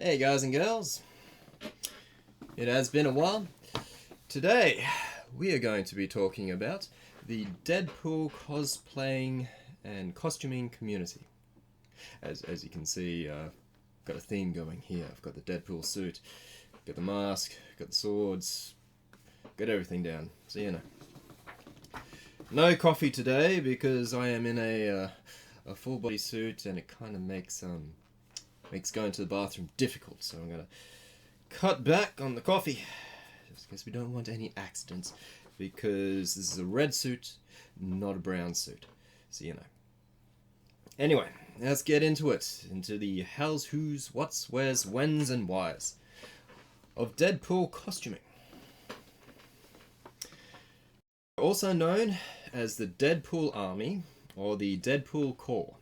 Hey guys and girls, it has been a while. Today we are going to be talking about the Deadpool cosplaying and costuming community. As you can see, I've got a theme going here. I've got the Deadpool suit, got the mask, got the swords, got everything down, so you know. No coffee today because I am in a full body suit and it kind of makes going to the bathroom difficult, so I'm gonna cut back on the coffee just because we don't want any accidents, because this is a red suit, not a brown suit, so you know. Anyway, let's get into the hows, who's, what's, where's, when's and why's of Deadpool costuming. Also known as the Deadpool Army or the Deadpool Corps.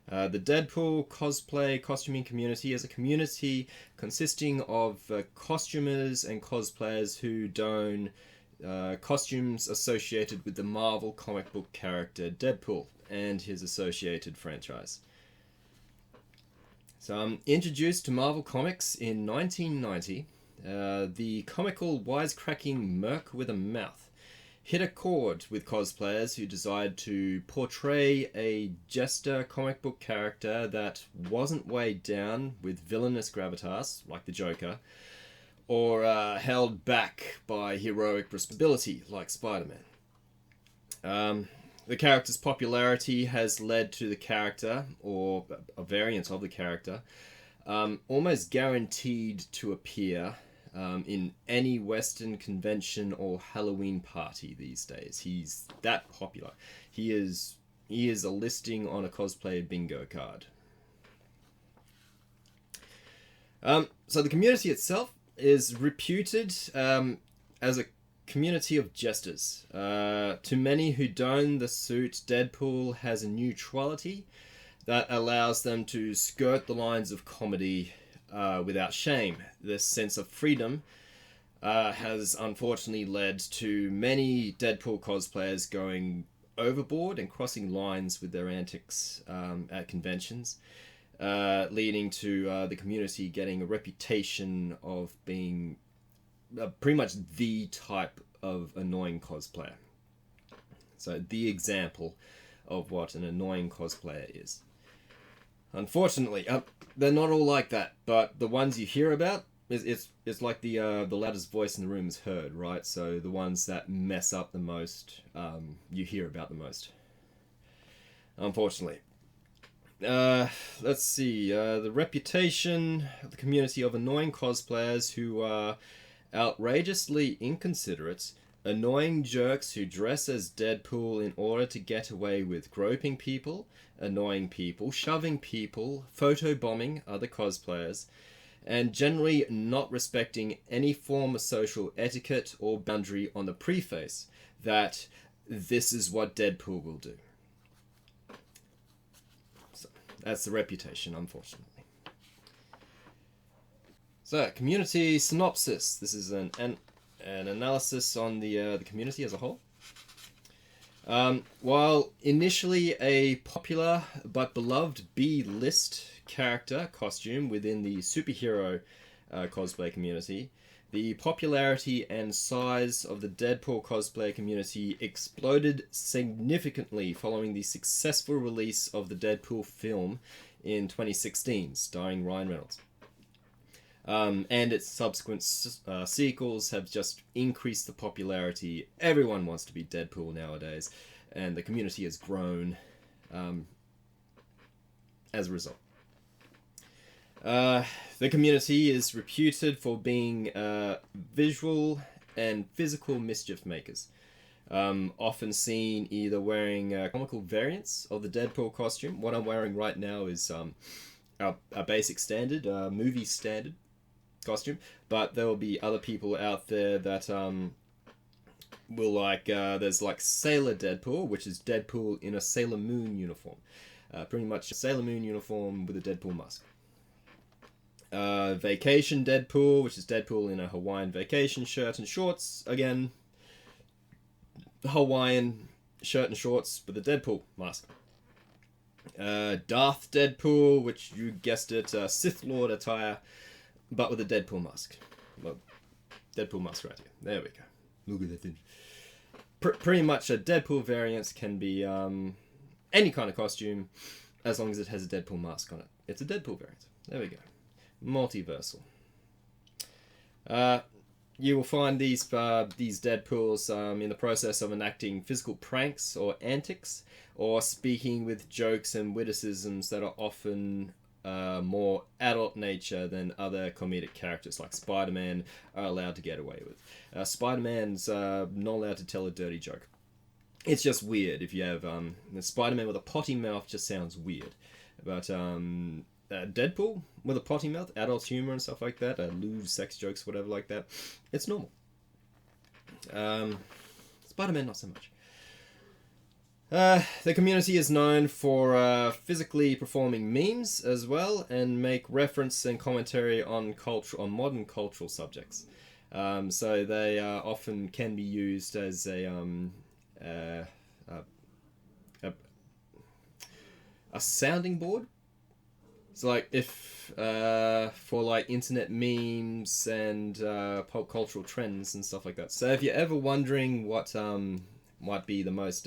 The Deadpool cosplay costuming community is a community consisting of costumers and cosplayers who don costumes associated with the Marvel comic book character Deadpool and his associated franchise. So introduced to Marvel Comics in 1990, the comical wisecracking merc with a mouth hit a chord with cosplayers who desired to portray a jester comic book character that wasn't weighed down with villainous gravitas, like the Joker, or held back by heroic responsibility, like Spider-Man. The character's popularity has led to the character, or a variant of the character, almost guaranteed to appear in any Western convention or Halloween party these days. He's that popular. He is a listing on a cosplay bingo card. So the community itself is reputed as a community of jesters. To many who don the suit, Deadpool has a neutrality that allows them to skirt the lines of comedy without shame. This sense of freedom has unfortunately led to many Deadpool cosplayers going overboard and crossing lines with their antics at conventions, leading to the community getting a reputation of being pretty much the type of annoying cosplayer. So the example of what an annoying cosplayer is. Unfortunately, they're not all like that, but the ones you hear about, it's like the loudest voice in the room is heard, right? So the ones that mess up the most, you hear about the most. Unfortunately. Let's see, the reputation of the community of annoying cosplayers who are outrageously inconsiderate, annoying jerks who dress as Deadpool in order to get away with groping people, annoying people, shoving people, photobombing other cosplayers, and generally not respecting any form of social etiquette or boundary on the preface that this is what Deadpool will do. So that's the reputation, unfortunately. So, community synopsis. This is an analysis on the community as a whole. While initially a popular but beloved B-list character costume within the superhero cosplay community, the popularity and size of the Deadpool cosplay community exploded significantly following the successful release of the Deadpool film in 2016, starring Ryan Reynolds. And its subsequent sequels have just increased the popularity. Everyone wants to be Deadpool nowadays, and the community has grown as a result. The community is reputed for being visual and physical mischief makers, often seen either wearing comical variants of the Deadpool costume. What I'm wearing right now is our basic standard, movie standard costume, but there will be other people out there that will like, there's like Sailor Deadpool, which is Deadpool in a Sailor Moon uniform. Pretty much a Sailor Moon uniform with a Deadpool mask. Vacation Deadpool, which is Deadpool in a Hawaiian vacation shirt and shorts. Again, Hawaiian shirt and shorts with a Deadpool mask. Darth Deadpool, which you guessed it, Sith Lord attire but with a Deadpool mask. Well, Deadpool mask right here. There we go. Look at that thing. Pretty much a Deadpool variant can be any kind of costume, as long as it has a Deadpool mask on it. It's a Deadpool variant. There we go. Multiversal. You will find these Deadpools in the process of enacting physical pranks or antics, or speaking with jokes and witticisms that are often more adult nature than other comedic characters like Spider-Man are allowed to get away with. Spider-Man's not allowed to tell a dirty joke. It's just weird. If you have Spider-Man with a potty mouth, just sounds weird. But Deadpool with a potty mouth, adult humor and stuff like that, lewd sex jokes, whatever like that, it's normal. Spider-Man, not so much. The community is known for physically performing memes as well, and make reference and commentary on modern cultural subjects. So they often can be used as a sounding board. So like if for like internet memes and pop cultural trends and stuff like that. So if you're ever wondering what might be the most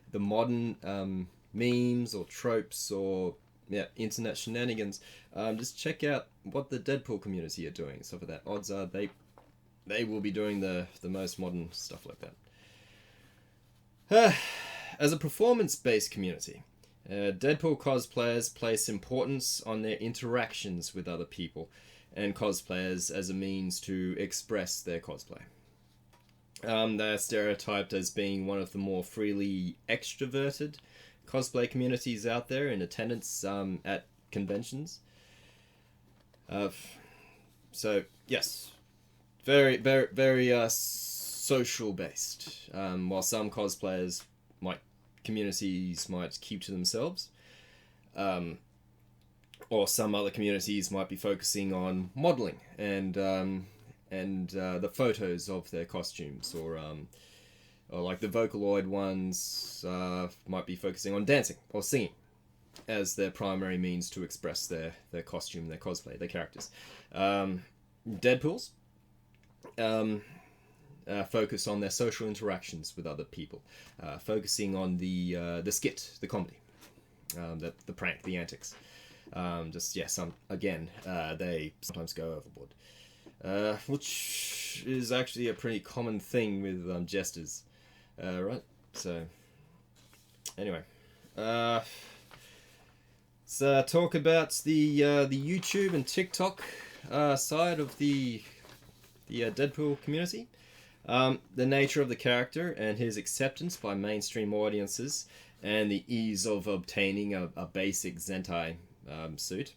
the modern memes or tropes or internet shenanigans, just check out what the Deadpool community are doing. Stuff like that. Odds are they will be doing the most modern stuff like that. As a performance-based community, Deadpool cosplayers place importance on their interactions with other people and cosplayers as a means to express their cosplay. They're stereotyped as being one of the more freely extroverted cosplay communities out there in attendance at conventions. So yes, very, very, very social based. While some cosplayers communities might keep to themselves, or some other communities might be focusing on modeling and the photos of their costumes, or like the Vocaloid ones might be focusing on dancing or singing as their primary means to express their costume, their cosplay, their characters. Deadpools focus on their social interactions with other people, focusing on the skit, the comedy, the prank, the antics. They sometimes go overboard, which is actually a pretty common thing with jesters, right? So, anyway, let's talk about the YouTube and TikTok side of the Deadpool community. The nature of the character and his acceptance by mainstream audiences, and the ease of obtaining a basic Zentai suit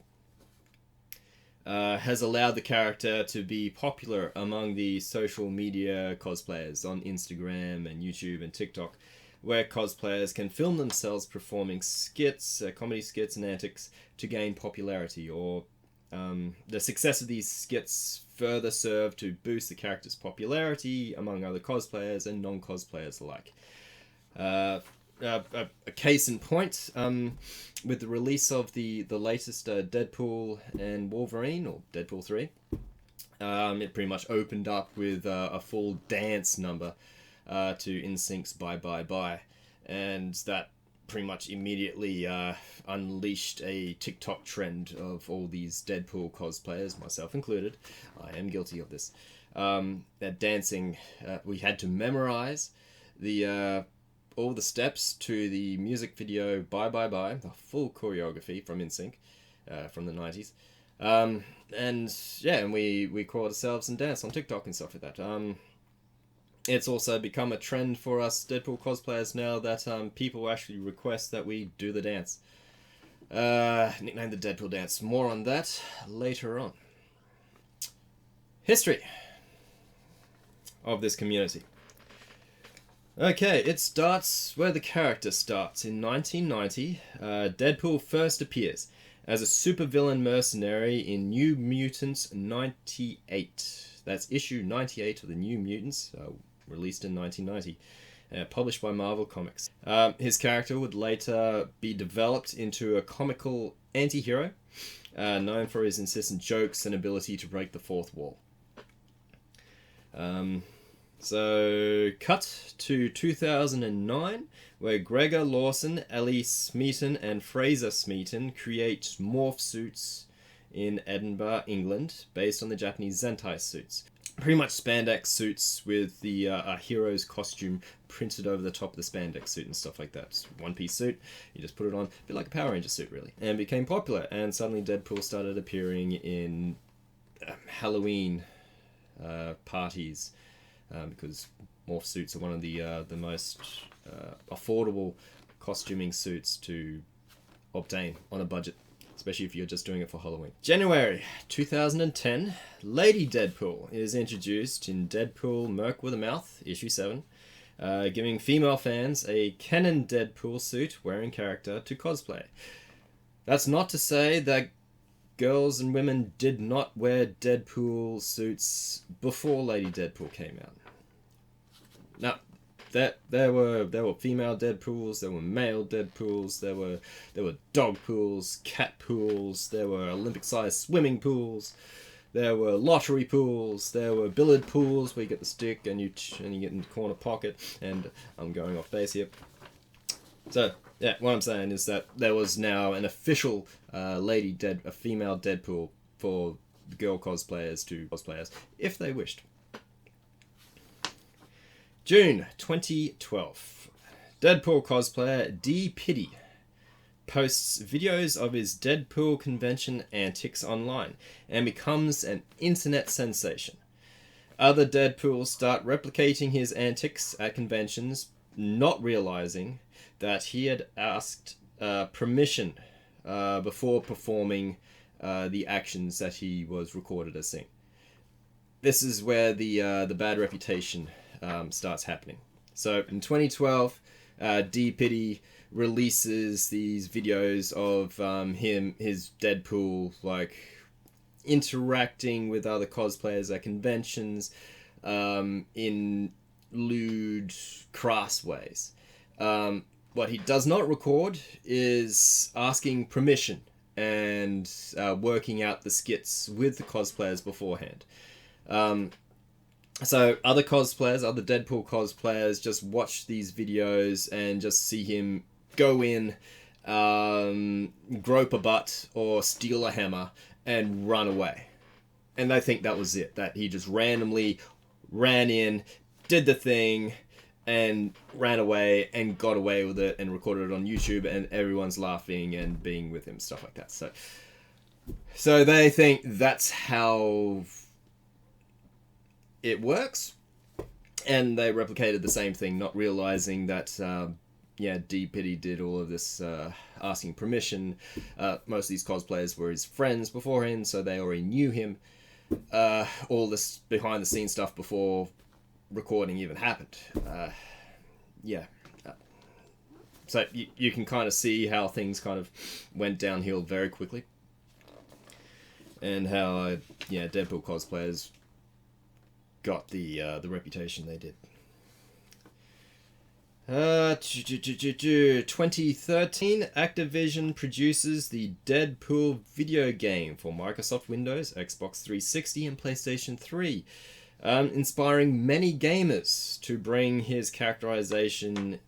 has allowed the character to be popular among the social media cosplayers on Instagram and YouTube and TikTok, where cosplayers can film themselves performing skits, comedy skits and antics to gain popularity, or the success of these skits further serve to boost the character's popularity among other cosplayers and non-cosplayers alike. A case in point, with the release of the latest Deadpool and Wolverine, or Deadpool 3, it pretty much opened up with a full dance number to NSYNC's Bye Bye Bye, and that pretty much immediately unleashed a TikTok trend of all these Deadpool cosplayers, myself included. I am guilty of this. That dancing, we had to memorize all the steps to the music video Bye Bye Bye, the full choreography from NSYNC from the 90s. And we caught ourselves and danced on TikTok and stuff like that. It's also become a trend for us Deadpool cosplayers now that people actually request that we do the dance. Nicknamed the Deadpool dance. More on that later on. History of this community. Okay, it starts where the character starts. In 1990, Deadpool first appears as a supervillain mercenary in New Mutants 98. That's issue 98 of the New Mutants, released in 1990, published by Marvel Comics. His character would later be developed into a comical anti-hero, known for his insistent jokes and ability to break the fourth wall. So, cut to 2009, where Gregor Lawson, Ellie Smeaton, and Fraser Smeaton create morph suits in Edinburgh, England, based on the Japanese Zentai suits. Pretty much spandex suits with the hero's costume printed over the top of the spandex suit and stuff like that. It's a one-piece suit, you just put it on, a bit like a Power Ranger suit, really. And became popular, and suddenly Deadpool started appearing in Halloween parties, because morph suits are one of the most affordable costuming suits to obtain on a budget, especially if you're just doing it for Halloween. January 2010, Lady Deadpool is introduced in Deadpool Merc with a Mouth, issue 7, giving female fans a canon Deadpool suit wearing character to cosplay. That's not to say that girls and women did not wear Deadpool suits before Lady Deadpool came out. No, there were female Deadpools, there were male Deadpools, there were dog pools, cat pools, there were Olympic-sized swimming pools, there were lottery pools, there were billiard pools where you get the stick and you get in the corner pocket. And I'm going off base here. So yeah, what I'm saying is that there was now an official a female Deadpool for girl cosplayers to cosplay as, if they wished. June 2012. Deadpool cosplayer D. Piddy posts videos of his Deadpool convention antics online and becomes an internet sensation. Other Deadpools start replicating his antics at conventions, not realizing that he had asked permission before performing the actions that he was recorded as seeing. This is where the bad reputation starts happening. So in 2012, D. Piddy releases these videos of his Deadpool like interacting with other cosplayers at conventions in lewd, crass ways. What he does not record is asking permission and working out the skits with the cosplayers beforehand. So other cosplayers, other Deadpool cosplayers, just watch these videos and just see him go in, grope a butt or steal a hammer and run away. And they think that was it, that he just randomly ran in, did the thing, and ran away and got away with it and recorded it on YouTube and everyone's laughing and being with him, stuff like that. So they think that's how it works, and they replicated the same thing, not realizing that D. Piddy did all of this asking permission. Most of these cosplayers were his friends beforehand, so they already knew him. All this behind the scenes stuff before recording even happened. So you can kind of see how things kind of went downhill very quickly, and how Deadpool cosplayers got the reputation they did. 2013, Activision produces the Deadpool video game for Microsoft Windows, Xbox 360, and PlayStation 3, inspiring many gamers to bring his characterization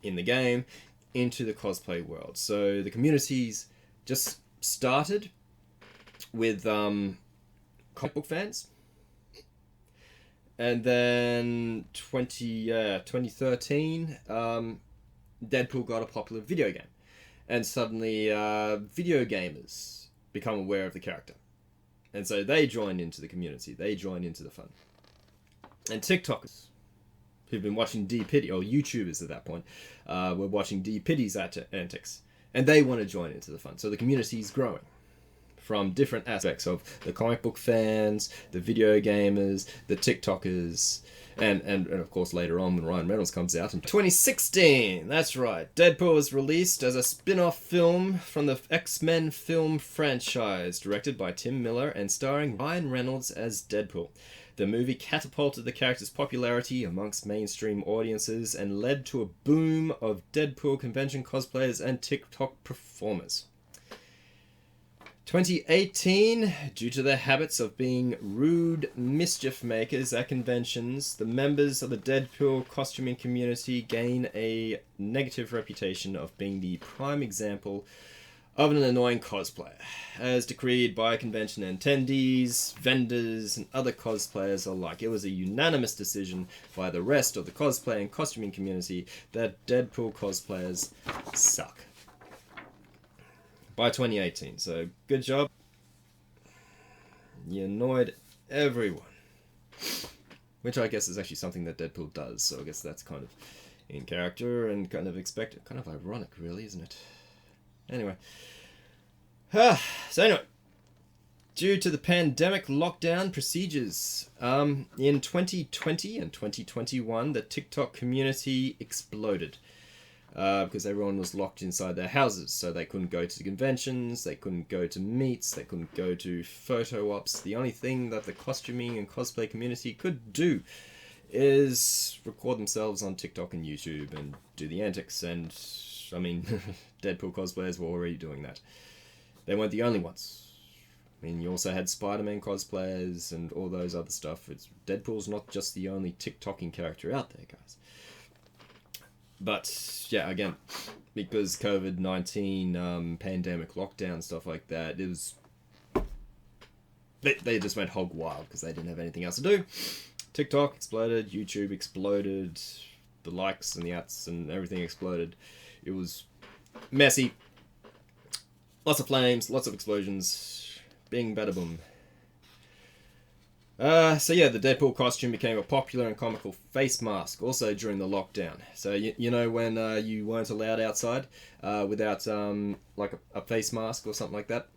in the game into the cosplay world. So the communities just started with comic book fans. And then 2013, Deadpool got a popular video game. And suddenly video gamers become aware of the character. And so they joined into the community. They joined into the fun. And TikTokers, who've been watching D. Piddy, or YouTubers at that point, were watching D. Piddy's antics. And they want to join into the fun. So the community is growing from different aspects of the comic book fans, the video gamers, the TikTokers, and of course later on when Ryan Reynolds comes out in 2016. That's right, Deadpool was released as a spin-off film from the X-Men film franchise, directed by Tim Miller and starring Ryan Reynolds as Deadpool. The movie catapulted the character's popularity amongst mainstream audiences and led to a boom of Deadpool convention cosplayers and TikTok performers. 2018, due to their habits of being rude mischief makers at conventions, the members of the Deadpool costuming community gain a negative reputation of being the prime example of an annoying cosplayer, as decreed by convention attendees, vendors, and other cosplayers alike. It was a unanimous decision by the rest of the cosplay and costuming community that Deadpool cosplayers suck. By 2018, so good job. You annoyed everyone. Which I guess is actually something that Deadpool does, so I guess that's kind of in character and kind of expected. Kind of ironic, really, isn't it? Anyway. So anyway. Due to the pandemic lockdown procedures, in 2020 and 2021, the TikTok community exploded. Because everyone was locked inside their houses, so they couldn't go to conventions, they couldn't go to meets, they couldn't go to photo ops. The only thing that the costuming and cosplay community could do is record themselves on TikTok and YouTube and do the antics, and, I mean, Deadpool cosplayers were already doing that. They weren't the only ones. I mean, you also had Spider-Man cosplayers and all those other stuff. Deadpool's not just the only TikToking character out there, guys. But, yeah, again, because COVID-19, pandemic, lockdown, stuff like that, it was... They just went hog wild because they didn't have anything else to do. TikTok exploded, YouTube exploded, the likes and the ats and everything exploded. It was messy. Lots of flames, lots of explosions. Bing, bada, boom. So yeah, the Deadpool costume became a popular and comical face mask also during the lockdown. So you know when you weren't allowed outside without like a face mask or something like that.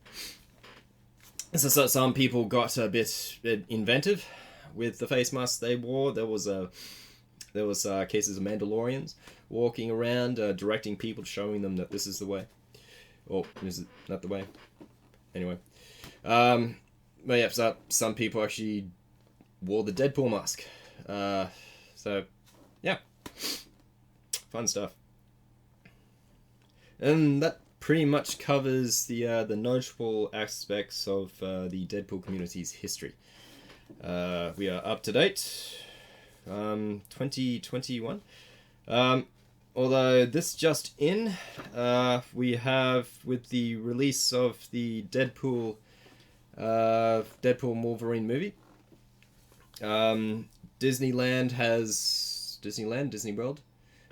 So some people got a bit inventive with the face masks they wore. There was cases of Mandalorians walking around directing people, showing them that this is the way, or is it not the way? Anyway. But yeah, so some people actually wore the Deadpool mask. So, yeah. Fun stuff. And that pretty much covers the notable aspects of the Deadpool community's history. We are up to date. 2021. Although this just in, we have, with the release of the Deadpool Wolverine movie. Disney World.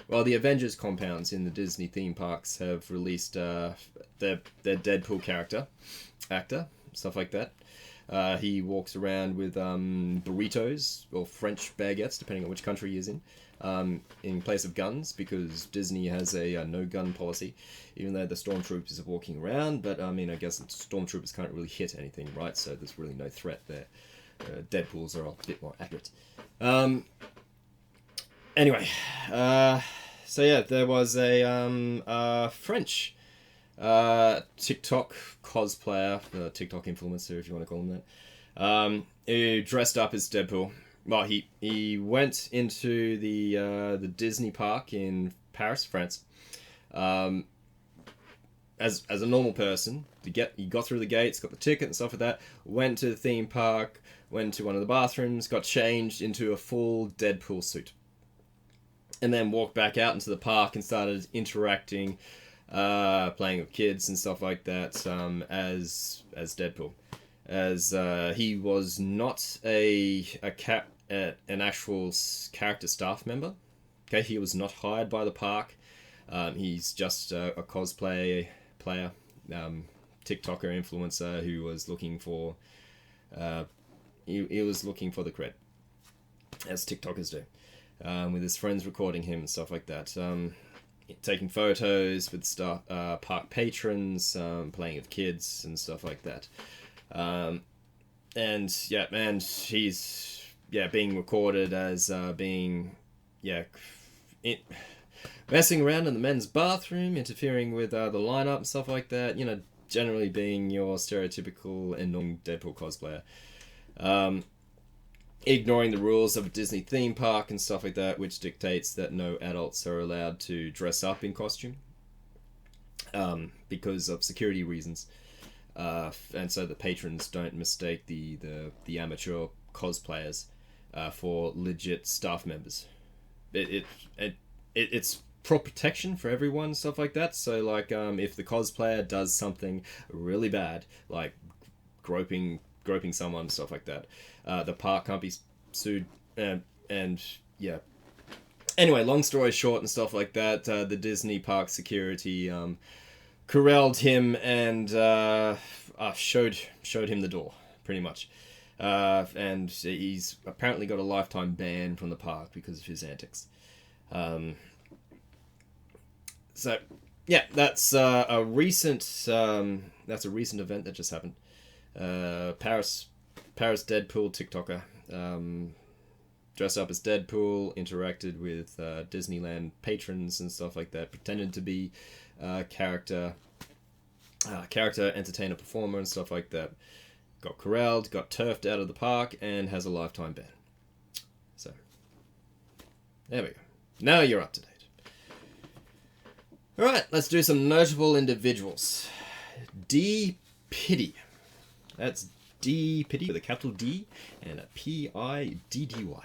Well, the Avengers compounds in the Disney theme parks have released their Deadpool actor, stuff like that. He walks around with burritos or French baguettes, depending on which country he is in place of guns, because Disney has a no-gun policy, even though the stormtroopers are walking around. But I mean, I guess the stormtroopers can't really hit anything, right? So there's really no threat there. Deadpools are a bit more accurate. Anyway, so yeah, there was a French TikTok cosplayer, TikTok influencer, if you want to call him that, who dressed up as Deadpool. Well, he went into the Disney park in Paris, France, as a normal person. He got through the gates, got the ticket and stuff like that. Went to the theme park, went to one of the bathrooms, got changed into a full Deadpool suit, and then walked back out into the park and started interacting, playing with kids and stuff like that, as Deadpool. As he was not an actual character staff member. Okay, he was not hired by the park. He's just a cosplay player, TikToker influencer who was looking for he was looking for the cred, as TikTokers do, with his friends recording him and stuff like that, taking photos with park patrons, playing with kids and stuff like that. And yeah, man, he's being recorded as messing around in the men's bathroom, interfering with the lineup and stuff like that. You know, generally being your stereotypical annoying Deadpool cosplayer. Ignoring the rules of a Disney theme park and stuff like that, which dictates that no adults are allowed to dress up in costume, because of security reasons. and so the patrons don't mistake the amateur cosplayers for legit staff members. It's for protection for everyone, stuff like that. So like if the cosplayer does something really bad, like groping someone, stuff like that, the park can't be sued. And yeah. Anyway, long story short and stuff like that, the Disney park security corralled him and showed him the door, pretty much. And he's apparently got a lifetime ban from the park because of his antics. So yeah, that's a recent event that just happened. Paris Deadpool TikToker dressed up as Deadpool, interacted with Disneyland patrons and stuff like that, pretended to be character entertainer performer and stuff like that. Got corralled, got turfed out of the park, and has a lifetime ban. So there we go. Now you're up to date. Alright, let's do some notable individuals. D. Piddy. That's D. Piddy with a capital D and a P-I-D-D-Y.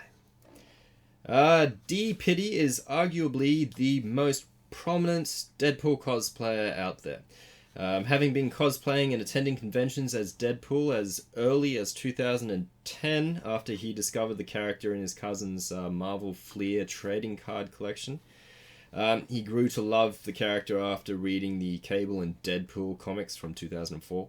D. Piddy is arguably the most prominent Deadpool cosplayer out there. Having been cosplaying and attending conventions as Deadpool as early as 2010 after he discovered the character in his cousin's Marvel Fleer trading card collection. He grew to love the character after reading the Cable and Deadpool comics from 2004.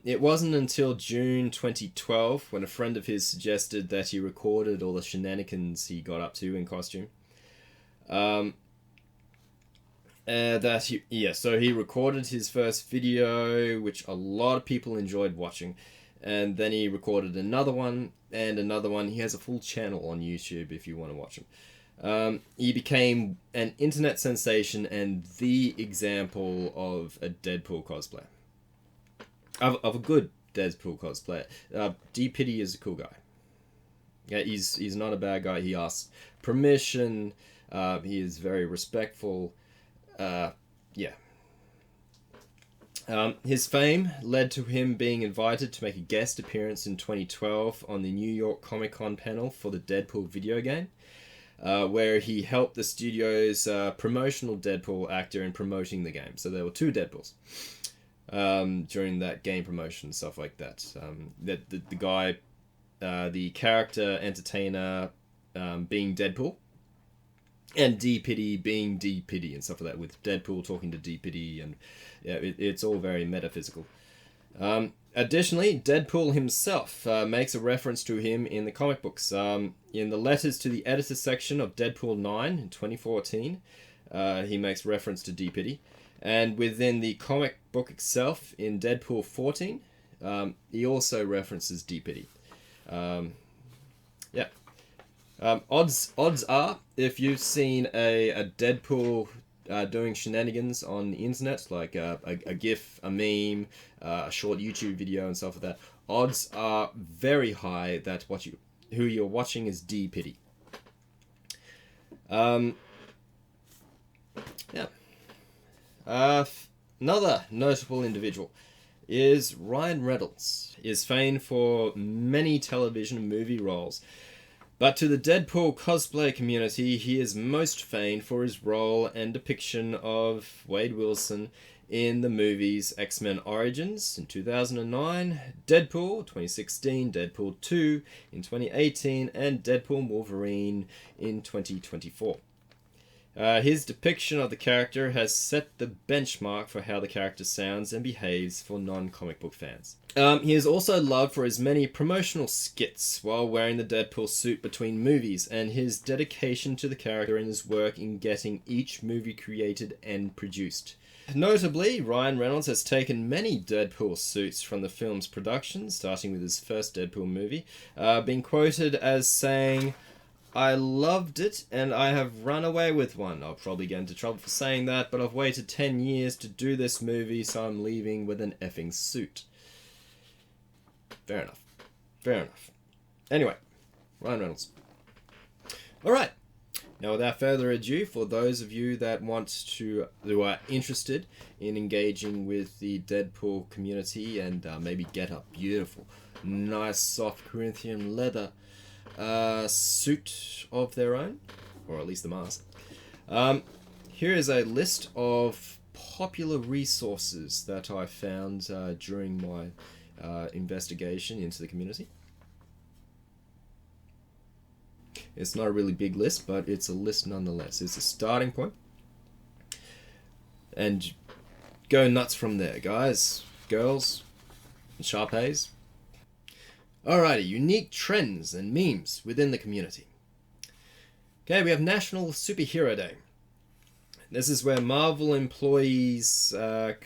It wasn't until June 2012 when a friend of his suggested that he recorded all the shenanigans he got up to in costume. So he recorded his first video, which a lot of people enjoyed watching, and then he recorded another one and another one. He has a full channel on YouTube if you want to watch him. He became an internet sensation and the example of a Deadpool cosplayer. Of a good Deadpool cosplayer. D. Piddy is a cool guy. Yeah, he's not a bad guy. He asks permission. He is very respectful. His fame led to him being invited to make a guest appearance in 2012 on the New York Comic Con panel for the Deadpool video game, where he helped the studio's promotional Deadpool actor in promoting the game. So there were two Deadpools during that game promotion, stuff like that. The guy, the character entertainer being Deadpool, and D. Piddy being D. Piddy and stuff like that, with Deadpool talking to D. Piddy, and yeah, it's all very metaphysical. Additionally, Deadpool himself makes a reference to him in the comic books. In the letters to the editor section of Deadpool 9 in 2014, he makes reference to D. Piddy. And within the comic book itself, in Deadpool 14, he also references D. Piddy. Odds are, if you've seen a Deadpool doing shenanigans on the internet, like a GIF, a meme, a short YouTube video and stuff like that, odds are very high that who you're watching is D. Piddy. Another notable individual is Ryan Reynolds. He is famed for many television and movie roles. But to the Deadpool cosplay community, he is most famed for his role and depiction of Wade Wilson in the movies X-Men Origins in 2009, Deadpool 2016, Deadpool 2 in 2018, and Deadpool Wolverine in 2024. His depiction of the character has set the benchmark for how the character sounds and behaves for non-comic book fans. He is also loved for his many promotional skits while wearing the Deadpool suit between movies, and his dedication to the character and his work in getting each movie created and produced. Notably, Ryan Reynolds has taken many Deadpool suits from the film's production, starting with his first Deadpool movie, being quoted as saying, "I loved it, and I have run away with one. I'll probably get into trouble for saying that, but I've waited 10 years to do this movie, so I'm leaving with an effing suit." Fair enough. Fair enough. Anyway, Ryan Reynolds. Alright, Now, without further ado, for those of you that who are interested in engaging with the Deadpool community and maybe get a beautiful, nice, soft Corinthian leather suit of their own, or at least the mask, here is a list of popular resources that I found during my investigation into the community. It's not a really big list, but it's a list nonetheless. It's a starting point. And go nuts from there, guys, girls, and Sharpays. Alrighty, unique trends and memes within the community. Okay, we have National Superhero Day. This is where Marvel employees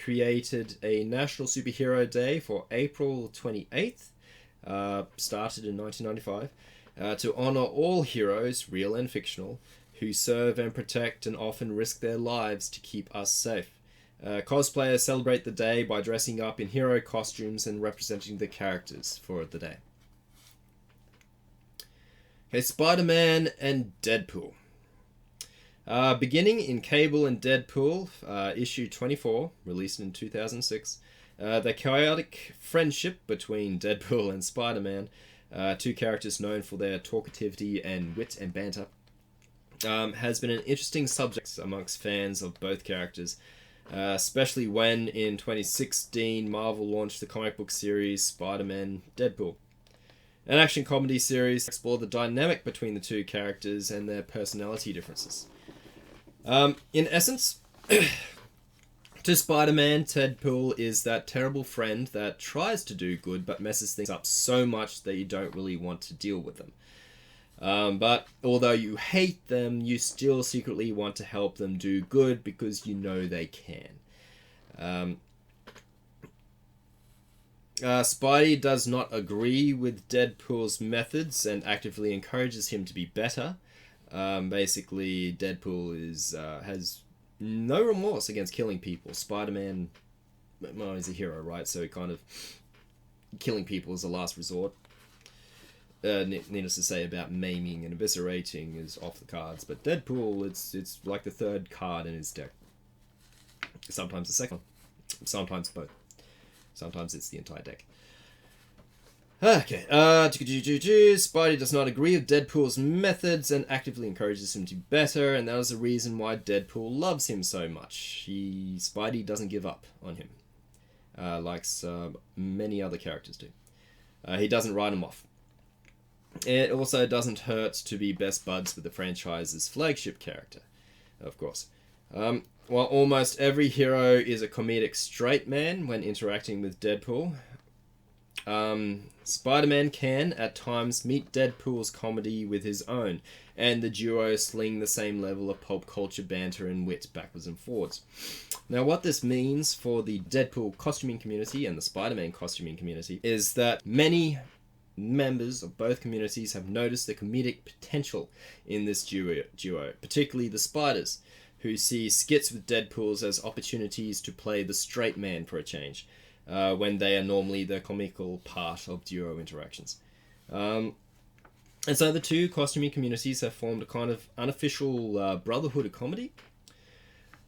created a National Superhero Day for April 28th, started in 1995. To honor all heroes, real and fictional, who serve and protect and often risk their lives to keep us safe. Cosplayers celebrate the day by dressing up in hero costumes and representing the characters for the day. Okay, Spider-Man and Deadpool. Beginning in Cable and Deadpool, issue 24, released in 2006, the chaotic friendship between Deadpool and Spider-Man, two characters known for their talkativity and wit and banter, has been an interesting subject amongst fans of both characters, especially when in 2016 Marvel launched the comic book series Spider-Man Deadpool. An action comedy series to explore the dynamic between the two characters and their personality differences. In essence, to Spider-Man, Deadpool is that terrible friend that tries to do good but messes things up so much that you don't really want to deal with them. But although you hate them, you still secretly want to help them do good because you know they can. Spidey does not agree with Deadpool's methods and actively encourages him to be better. Basically, Deadpool has no remorse against killing people. Spider-Man, well, he's a hero, right? So kind of killing people is a last resort. Needless to say, about maiming and eviscerating is off the cards. But Deadpool, it's like the third card in his deck. Sometimes the second one. Sometimes both. Sometimes it's the entire deck. Okay, Spidey does not agree with Deadpool's methods and actively encourages him to be better, and that is the reason why Deadpool loves him so much. Spidey doesn't give up on him, like many other characters do. He doesn't write him off. It also doesn't hurt to be best buds with the franchise's flagship character, of course. While almost every hero is a comedic straight man when interacting with Deadpool, Spider-Man can, at times, meet Deadpool's comedy with his own, and the duo sling the same level of pulp culture banter and wit backwards and forwards. Now, what this means for the Deadpool costuming community and the Spider-Man costuming community is that many members of both communities have noticed the comedic potential in this duo, particularly the Spiders, who see skits with Deadpools as opportunities to play the straight man for a change. When they are normally the comical part of duo interactions. And so the two costuming communities have formed a kind of unofficial brotherhood of comedy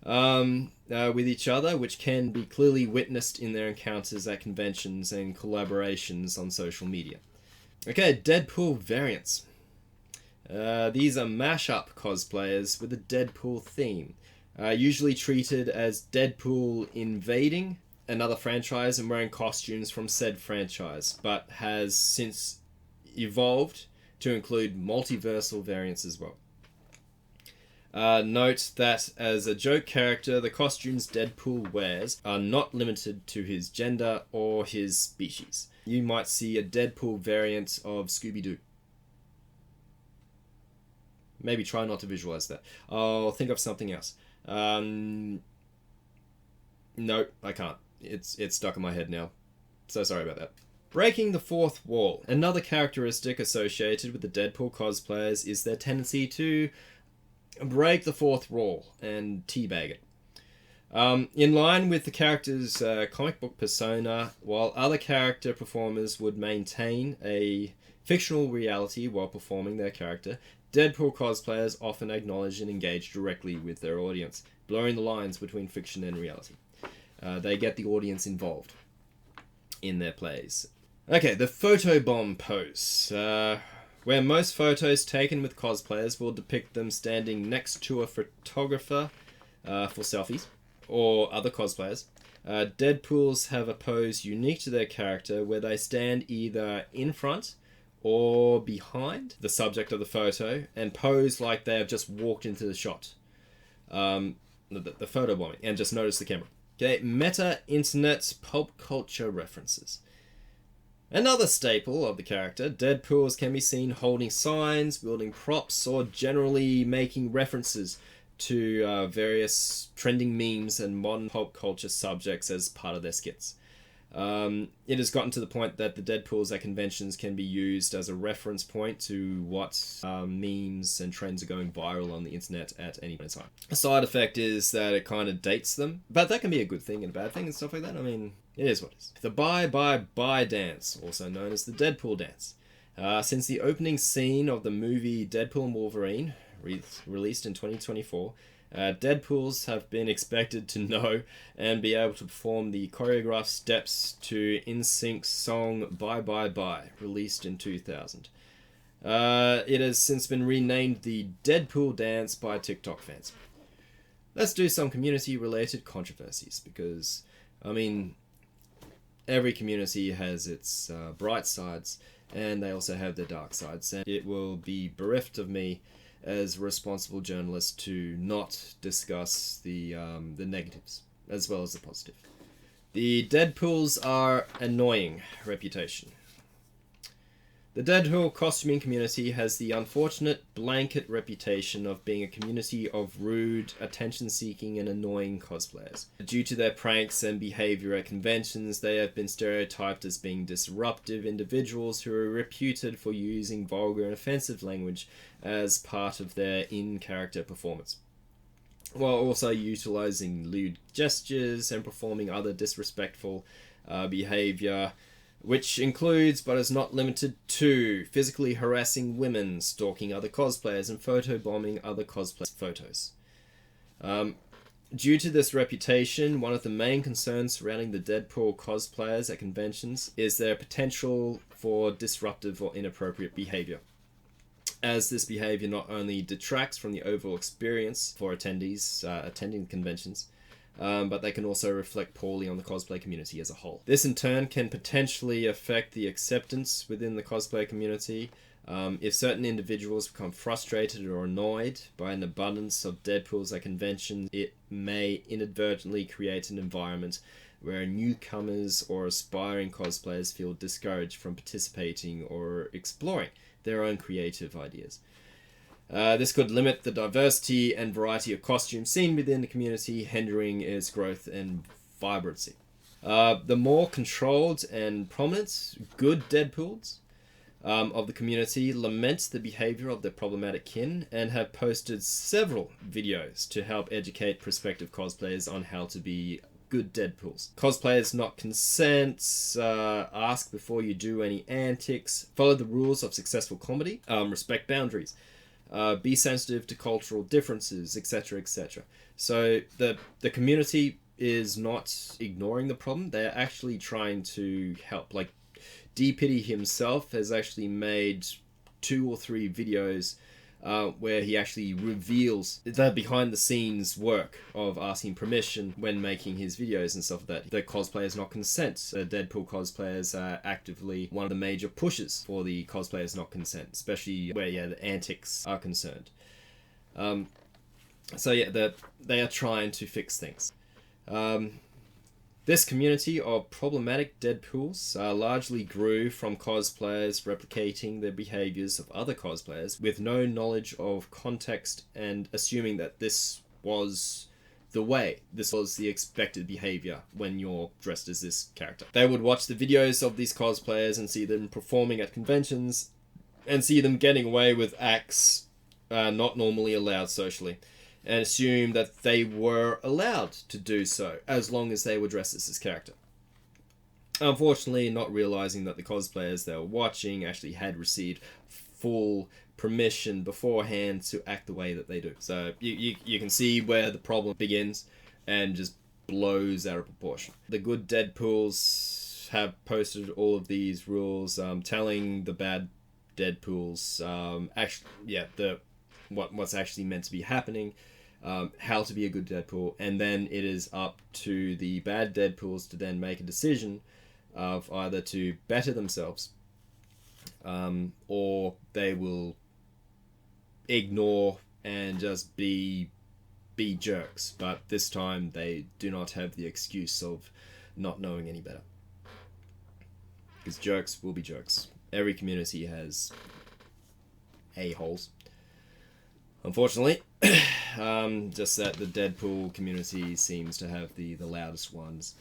with each other, which can be clearly witnessed in their encounters at conventions and collaborations on social media. Okay, Deadpool variants. These are mashup cosplayers with a Deadpool theme, usually treated as Deadpool invading another franchise and wearing costumes from said franchise, but has since evolved to include multiversal variants as well. Note that as a joke character, the costumes Deadpool wears are not limited to his gender or his species. You might see a Deadpool variant of Scooby-Doo. Maybe try not to visualize that. I'll think of something else. No, I can't. It's stuck in my head now. So sorry about that. Breaking the fourth wall. Another characteristic associated with the Deadpool cosplayers is their tendency to break the fourth wall and teabag it. In line with the character's comic book persona, while other character performers would maintain a fictional reality while performing their character, Deadpool cosplayers often acknowledge and engage directly with their audience, blurring the lines between fiction and reality. They get the audience involved in their plays. Okay, the photobomb pose, where most photos taken with cosplayers will depict them standing next to a photographer for selfies, or other cosplayers. Deadpools have a pose unique to their character where they stand either in front or behind the subject of the photo and pose like they have just walked into the shot. The photobombing, and just notice the camera. Okay, meta-internet pulp culture references. Another staple of the character, Deadpools can be seen holding signs, wielding props, or generally making references to various trending memes and modern pulp culture subjects as part of their skits. It has gotten to the point that the Deadpools at conventions can be used as a reference point to what memes and trends are going viral on the internet at any point in time. A side effect is that it kind of dates them, but that can be a good thing and a bad thing and stuff like that. I mean, it is what it is. The Bye Bye Bye dance, also known as the Deadpool dance. Since the opening scene of the movie Deadpool and Wolverine, released in 2024, Deadpools have been expected to know and be able to perform the choreographed steps to NSYNC's song Bye Bye Bye, released in 2000. It has since been renamed the Deadpool dance by TikTok fans. Let's do some community-related controversies, because, I mean, every community has its bright sides, and they also have their dark sides, and it will be bereft of me as a responsible journalist to not discuss the negatives as well as the positive. The Deadpools are annoying reputation. The Deadpool costuming community has the unfortunate blanket reputation of being a community of rude, attention-seeking and annoying cosplayers. Due to their pranks and behavior at conventions, they have been stereotyped as being disruptive individuals who are reputed for using vulgar and offensive language as part of their in-character performance, while also utilizing lewd gestures and performing other disrespectful behavior, which includes, but is not limited to, physically harassing women, stalking other cosplayers, and photobombing other cosplay photos. Due to this reputation, one of the main concerns surrounding the Deadpool cosplayers at conventions is their potential for disruptive or inappropriate behavior, as this behavior not only detracts from the overall experience for attendees attending conventions, but they can also reflect poorly on the cosplay community as a whole. This in turn can potentially affect the acceptance within the cosplay community. If certain individuals become frustrated or annoyed by an abundance of Deadpools at conventions, it may inadvertently create an environment where newcomers or aspiring cosplayers feel discouraged from participating or exploring their own creative ideas. This could limit the diversity and variety of costumes seen within the community, hindering its growth and vibrancy. The more controlled and prominent good Deadpools of the community lament the behavior of their problematic kin and have posted several videos to help educate prospective cosplayers on how to be good Deadpools. Cosplayers not consent, ask before you do any antics, follow the rules of successful comedy, respect boundaries, be sensitive to cultural differences, etc., etc. So the community is not ignoring the problem. They're actually trying to help. Like, D-Pity himself has actually made 2 or 3 videos where he actually reveals the behind-the-scenes work of asking permission when making his videos and stuff like that. The cosplayers not consent. Deadpool cosplayers are actively one of the major pushes for the cosplayers not consent, especially where the antics are concerned. So they are trying to fix things. This community of problematic Deadpools largely grew from cosplayers replicating the behaviors of other cosplayers with no knowledge of context and assuming that this was the way. This was the expected behavior when you're dressed as this character. They would watch the videos of these cosplayers and see them performing at conventions and see them getting away with acts not normally allowed socially, and assume that they were allowed to do so as long as they were dressed as this character. Unfortunately, not realizing that the cosplayers they were watching actually had received full permission beforehand to act the way that they do. So you can see where the problem begins and just blows out of proportion. The good Deadpools have posted all of these rules, telling the bad Deadpools what's actually meant to be happening, how to be a good Deadpool, and then it is up to the bad Deadpools to then make a decision of either to better themselves, or they will ignore and just be jerks. But this time they do not have the excuse of not knowing any better, because jerks will be jerks. Every community has a-holes, unfortunately. Just that the Deadpool community seems to have the loudest ones.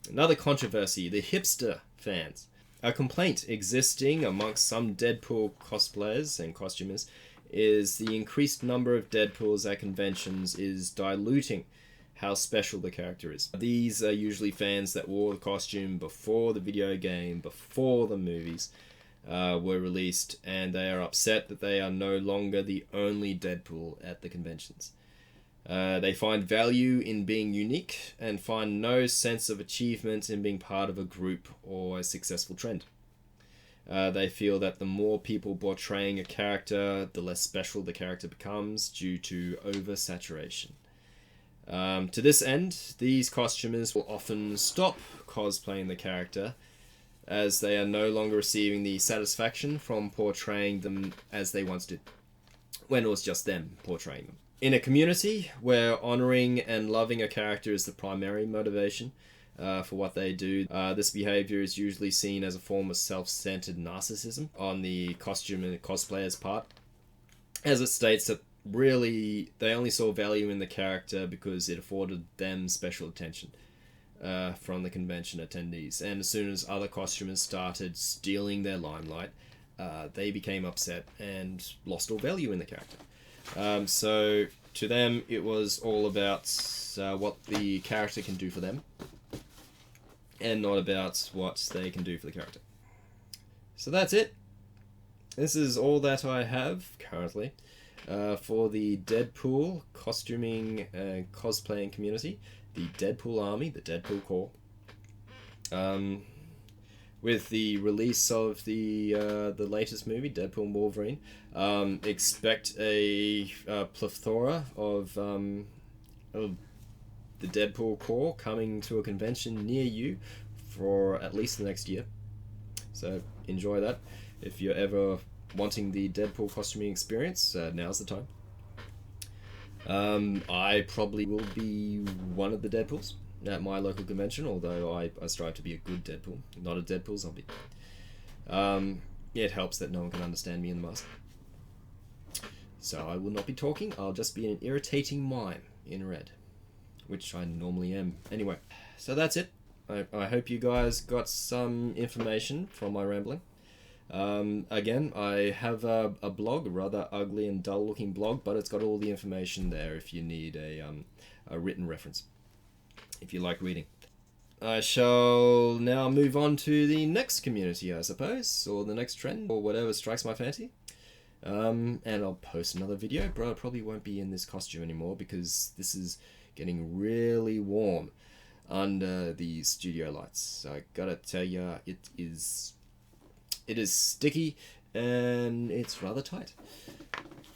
Another controversy, the hipster fans. A complaint existing amongst some Deadpool cosplayers and costumers is the increased number of Deadpools at conventions is diluting how special the character is. These are usually fans that wore the costume before the video game, before the movies were released, and they are upset that they are no longer the only Deadpool at the conventions. They find value in being unique and find no sense of achievement in being part of a group or a successful trend. They feel that the more people portraying a character, the less special the character becomes due to oversaturation. To this end, these costumers will often stop cosplaying the character, as they are no longer receiving the satisfaction from portraying them as they once did, when it was just them portraying them. In a community where honouring and loving a character is the primary motivation for what they do, this behaviour is usually seen as a form of self-centered narcissism on the costume and cosplayer's part, as it states that really they only saw value in the character because it afforded them special attention from the convention attendees. And as soon as other costumers started stealing their limelight, they became upset and lost all value in the character. So to them, it was all about what the character can do for them, and not about what they can do for the character. So that's it. This is all that I have currently for the Deadpool costuming and cosplaying community, the Deadpool Army, the Deadpool Corps. With the release of the latest movie, Deadpool and Wolverine, expect a plethora of the Deadpool Corps coming to a convention near you for at least the next year. So enjoy that. If you're ever wanting the Deadpool costuming experience, now's the time. I probably will be one of the Deadpools at my local convention, although I strive to be a good Deadpool, not a Deadpool zombie. It helps that no one can understand me in the mask. So I will not be talking, I'll just be an irritating mime in red, which I normally am. Anyway, so that's it. I hope you guys got some information from my rambling. Again, I have a blog, a rather ugly and dull looking blog, but it's got all the information there if you need a written reference, if you like reading. I shall now move on to the next community, I suppose, or the next trend, or whatever strikes my fancy. And I'll post another video, but I probably won't be in this costume anymore because this is getting really warm under the studio lights. So I gotta tell ya, it is sticky and it's rather tight.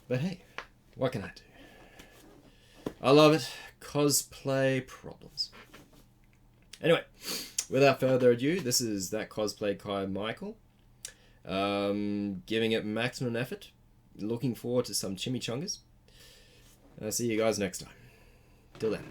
But hey, what can I do? I love it. Cosplay problems. Anyway, without further ado, this is That Cosplay Kai Michael. Giving it maximum effort. Looking forward to some chimichangas. I'll see you guys next time. Till then.